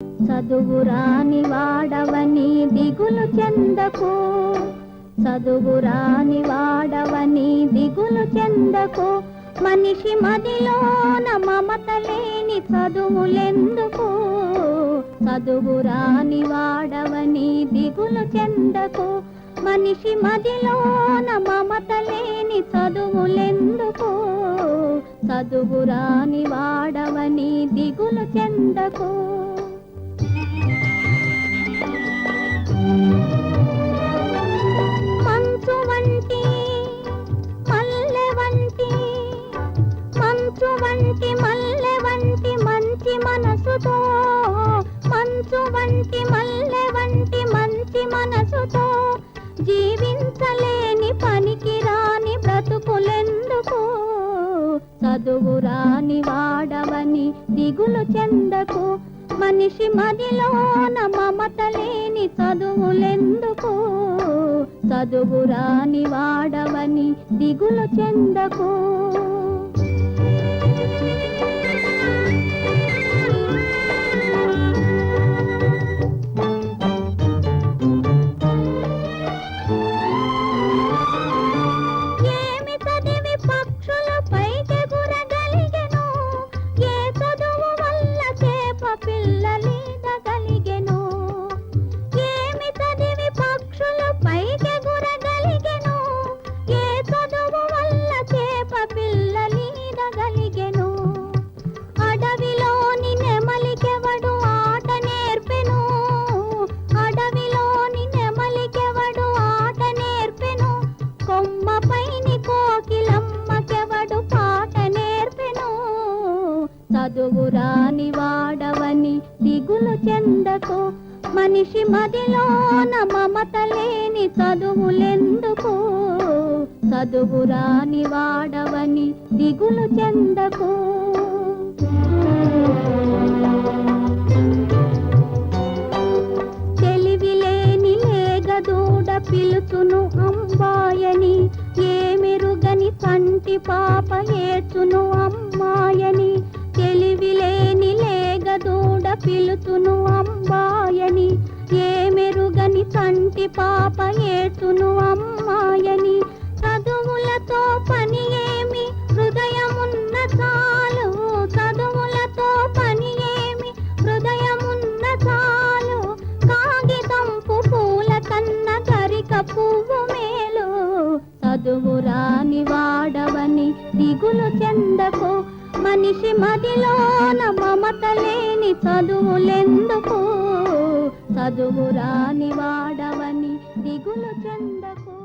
చదువురాని వాడవని దిగులు చెందకు, చదువురాని వాడవని దిగులు చెందకు. మనిషి మదిలోన మమత లేని చదువులెందుకు? చదువురాని వాడవని దిగులు చెందకు. మనిషి మదిలోన మమత లేని చదువులెందుకు? చదువురాని వాడవని దిగులు చెందకు. మంచు వంటి మల్లె వంటి, మంచు వంటి మల్లె వంటి మంచి మనసుతో, మంచు వంటి మల్లె వంటి మంచి మనసుతో జీవించలేని పనికిరాని బ్రతుకులెందుకు? చదువురాని వాడవని దిగులు చెందకు. మనిషి మదిలోన మమత లేని చదువులెందుకు? చదువురాని వాడవని దిగులు చెందకు. అడవిలోని నెమలికెవడు ఆట నేర్పెను? అడవిలోని నెమలికెవడు ఆట నేర్పెను? కొమ్మపైని కోకిలమ్మకెవడు పాట నేర్పెను? చదువురాని వాడవని దిగులు చెందకు. మనిషి మదిలోన మమత లేని చదువులెందుకు? చదువురాని వాడవని దిగులు చెందకు. తెలివిలేని లేగదూడ పిలుచును అమ్మాయని, ఏమెరుగని కంటి పాప ఏడ్చును అమ్మాయని. తెలివిలేని లేగదూడ పిలుచును అమ్మాయని, ఏమెరుగని కంటి పాప ఏడ్చును అమ్మాయని. చదువులతో పని ఏమి హృదయమున్న చాలు, చదువులతో పని ఏమి హృదయమున్న చాలు. కాగితంపు పూల కన్న గరిక పువ్వు మేలు. చదువురాని వాడవని దిగులు చెందకు. మనిషి మదిలోన మమత లేని చదువులెందుకు? చదువురాని వాడవని దిగులు చెందకు.